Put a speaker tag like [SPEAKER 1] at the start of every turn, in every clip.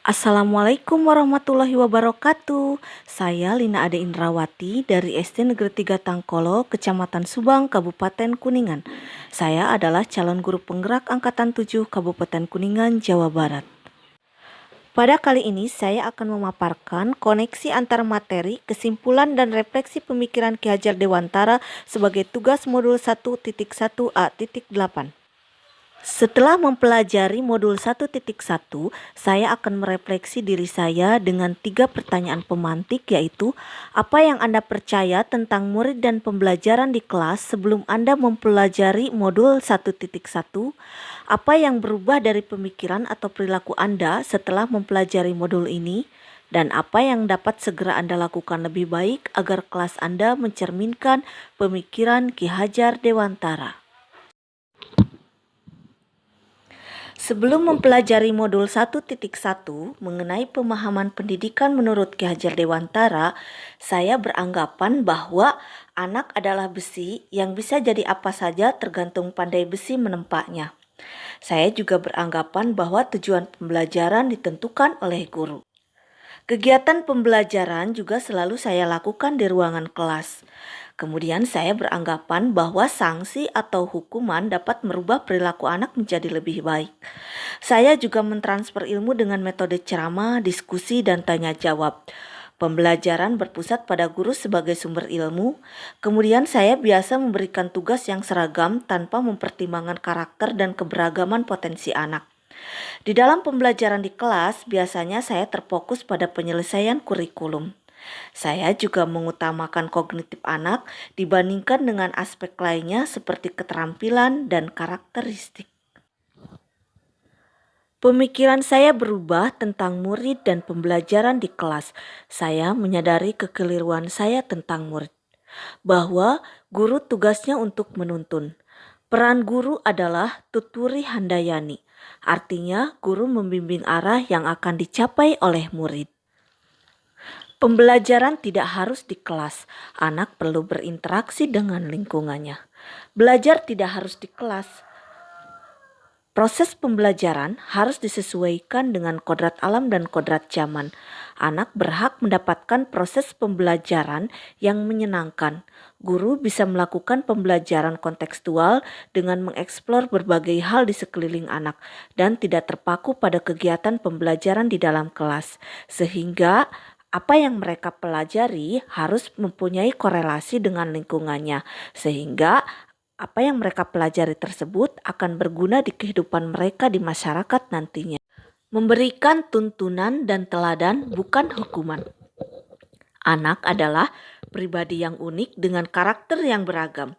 [SPEAKER 1] Assalamualaikum warahmatullahi wabarakatuh. Saya Lina Ade Indrawati dari SD Negeri 3 Tangkolo, Kecamatan Subang, Kabupaten Kuningan. Saya adalah calon guru penggerak Angkatan 7 Kabupaten Kuningan, Jawa Barat. Pada kali ini saya akan memaparkan koneksi antar materi, kesimpulan dan refleksi pemikiran Ki Hajar Dewantara sebagai tugas modul 1.1a.8. Setelah mempelajari modul 1.1, saya akan merefleksi diri saya dengan 3 pertanyaan pemantik, yaitu apa yang Anda percaya tentang murid dan pembelajaran di kelas sebelum Anda mempelajari modul 1.1, apa yang berubah dari pemikiran atau perilaku Anda setelah mempelajari modul ini, dan apa yang dapat segera Anda lakukan lebih baik agar kelas Anda mencerminkan pemikiran Ki Hajar Dewantara. Sebelum mempelajari modul 1.1 mengenai pemahaman pendidikan menurut Ki Hajar Dewantara, saya beranggapan bahwa anak adalah besi yang bisa jadi apa saja tergantung pandai besi menempaknya. Saya juga beranggapan bahwa tujuan pembelajaran ditentukan oleh guru. Kegiatan pembelajaran juga selalu saya lakukan di ruangan kelas. Kemudian saya beranggapan bahwa sanksi atau hukuman dapat merubah perilaku anak menjadi lebih baik. Saya juga mentransfer ilmu dengan metode ceramah, diskusi, dan tanya jawab. Pembelajaran berpusat pada guru sebagai sumber ilmu. Kemudian saya biasa memberikan tugas yang seragam tanpa mempertimbangkan karakter dan keberagaman potensi anak. Di dalam pembelajaran di kelas, biasanya saya terfokus pada penyelesaian kurikulum. Saya juga mengutamakan kognitif anak dibandingkan dengan aspek lainnya seperti keterampilan dan karakteristik. Pemikiran saya berubah tentang murid dan pembelajaran di kelas. Saya menyadari kekeliruan saya tentang murid, bahwa guru tugasnya untuk menuntun. Peran guru adalah tuturi handayani, artinya guru membimbing arah yang akan dicapai oleh murid. Pembelajaran tidak harus di kelas, anak perlu berinteraksi dengan lingkungannya. Belajar tidak harus di kelas. Proses pembelajaran harus disesuaikan dengan kodrat alam dan kodrat zaman. Anak berhak mendapatkan proses pembelajaran yang menyenangkan. Guru bisa melakukan pembelajaran kontekstual dengan mengeksplor berbagai hal di sekeliling anak dan tidak terpaku pada kegiatan pembelajaran di dalam kelas, sehingga apa yang mereka pelajari harus mempunyai korelasi dengan lingkungannya, sehingga apa yang mereka pelajari tersebut akan berguna di kehidupan mereka di masyarakat nantinya. Memberikan tuntunan dan teladan bukan hukuman. Anak adalah pribadi yang unik dengan karakter yang beragam.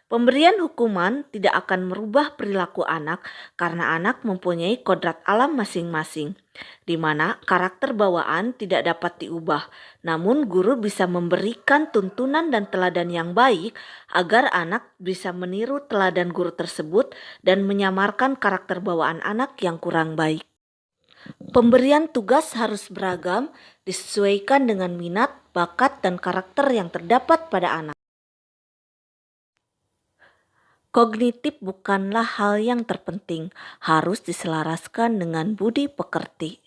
[SPEAKER 1] Pemberian hukuman tidak akan merubah perilaku anak karena anak mempunyai kodrat alam masing-masing, di mana karakter bawaan tidak dapat diubah. Namun guru bisa memberikan tuntunan dan teladan yang baik agar anak bisa meniru teladan guru tersebut dan menyamarkan karakter bawaan anak yang kurang baik. Pemberian tugas harus beragam, disesuaikan dengan minat, bakat, dan karakter yang terdapat pada anak. Kognitif bukanlah hal yang terpenting, harus diselaraskan dengan budi pekerti.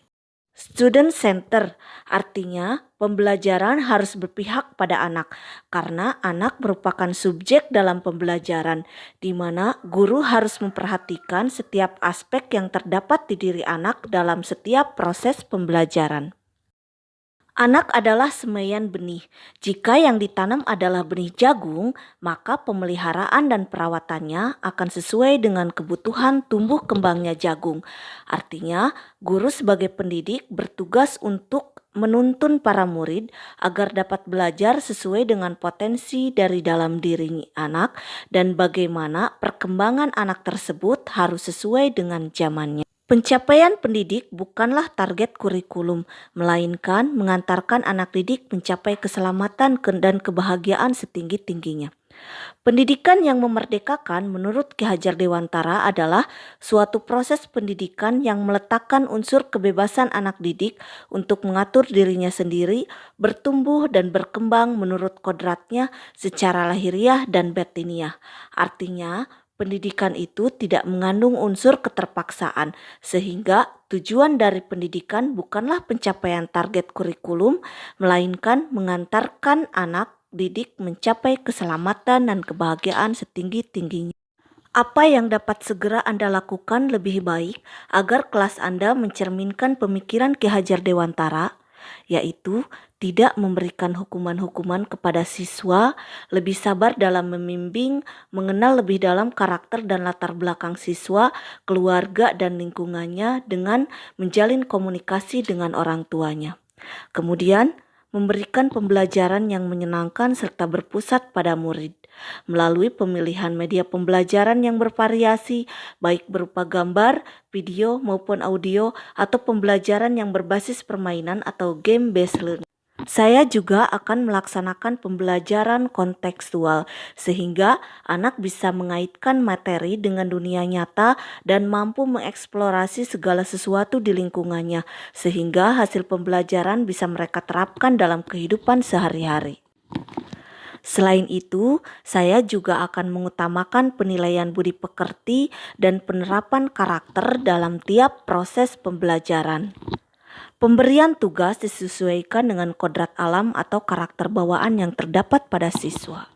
[SPEAKER 1] Student center artinya pembelajaran harus berpihak pada anak karena anak merupakan subjek dalam pembelajaran, di mana guru harus memperhatikan setiap aspek yang terdapat di diri anak dalam setiap proses pembelajaran. Anak adalah semaian benih. Jika yang ditanam adalah benih jagung, maka pemeliharaan dan perawatannya akan sesuai dengan kebutuhan tumbuh kembangnya jagung. Artinya, guru sebagai pendidik bertugas untuk menuntun para murid agar dapat belajar sesuai dengan potensi dari dalam diri anak dan bagaimana perkembangan anak tersebut harus sesuai dengan zamannya. Pencapaian pendidik bukanlah target kurikulum, melainkan mengantarkan anak didik mencapai keselamatan dan kebahagiaan setinggi-tingginya. Pendidikan yang memerdekakan menurut Ki Hajar Dewantara adalah suatu proses pendidikan yang meletakkan unsur kebebasan anak didik untuk mengatur dirinya sendiri, bertumbuh dan berkembang menurut kodratnya secara lahiriah dan batiniah. Artinya, Pendidikan itu tidak mengandung unsur keterpaksaan, sehingga tujuan dari pendidikan bukanlah pencapaian target kurikulum, melainkan mengantarkan anak didik mencapai keselamatan dan kebahagiaan setinggi-tingginya. Apa yang dapat segera Anda lakukan lebih baik agar kelas Anda mencerminkan pemikiran Ki Hajar Dewantara, yaitu tidak memberikan hukuman-hukuman kepada siswa, lebih sabar dalam membimbing, mengenal lebih dalam karakter dan latar belakang siswa, keluarga, dan lingkungannya dengan menjalin komunikasi dengan orang tuanya. Kemudian, memberikan pembelajaran yang menyenangkan serta berpusat pada murid melalui pemilihan media pembelajaran yang bervariasi, baik berupa gambar, video, maupun audio, atau pembelajaran yang berbasis permainan atau game-based learning. Saya juga akan melaksanakan pembelajaran kontekstual sehingga anak bisa mengaitkan materi dengan dunia nyata dan mampu mengeksplorasi segala sesuatu di lingkungannya sehingga hasil pembelajaran bisa mereka terapkan dalam kehidupan sehari-hari. Selain itu, saya juga akan mengutamakan penilaian budi pekerti dan penerapan karakter dalam tiap proses pembelajaran. Pemberian tugas disesuaikan dengan kodrat alam atau karakter bawaan yang terdapat pada siswa.